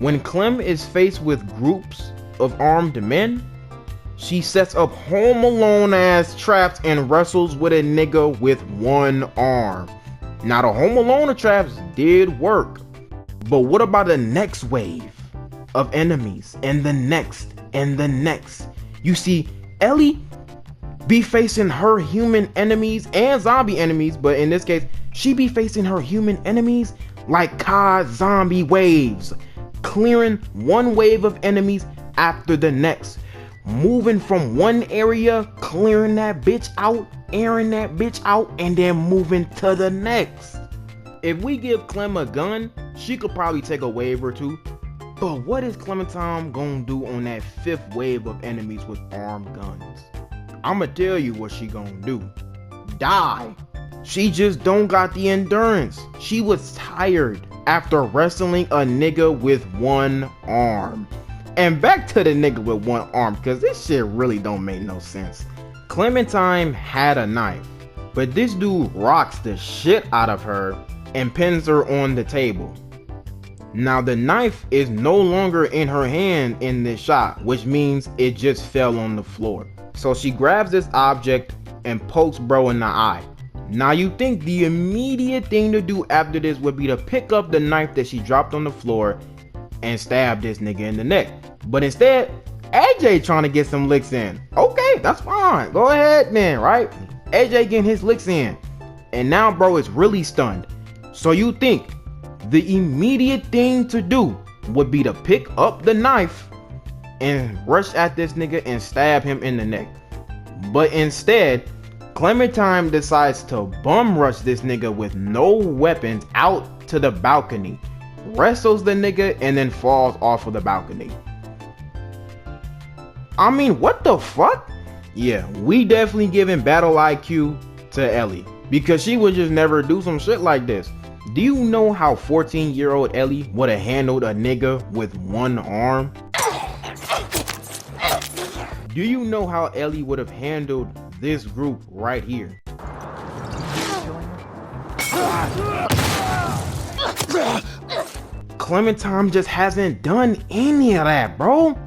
When Clem is faced with groups of armed men, she sets up Home Alone ass traps and wrestles with a nigga with one arm. Now the Home Alone traps did work, but what about the next wave of enemies and the next and the next? You see, Ellie be facing her human enemies and zombie enemies, but in this case, she be facing her human enemies like COD zombie waves, clearing one wave of enemies after the next, moving from one area, clearing that bitch out, airing that bitch out, and then moving to the next. If we give Clem a gun, she could probably take a wave or two, but what is Clementine gonna do on that fifth wave of enemies with armed guns? I'ma tell you what she gonna do. Die. She just don't got the endurance. She was tired after wrestling a nigga with one arm. And back to the nigga with one arm, cause this shit really don't make no sense. Clementine had a knife, but this dude rocks the shit out of her and pins her on the table. Now the knife is no longer in her hand in this shot, which means it just fell on the floor. So she grabs this object and pokes bro in the eye. Now you think the immediate thing to do after this would be to pick up the knife that she dropped on the floor and stab this nigga in the neck. But instead, AJ trying to get some licks in. Okay, that's fine. Go ahead then, right? AJ getting his licks in. And now bro is really stunned. So you think the immediate thing to do would be to pick up the knife and rush at this nigga and stab him in the neck. But instead, Clementine decides to bum rush this nigga with no weapons out to the balcony, wrestles the nigga, and then falls off of the balcony. I mean, what the fuck? Yeah, we definitely giving battle IQ to Ellie, because she would just never do some shit like this. Do you know how 14-year-old Ellie would have handled a nigga with one arm? Do you know how Ellie would have handled this group right here? Clementine just hasn't done any of that, bro.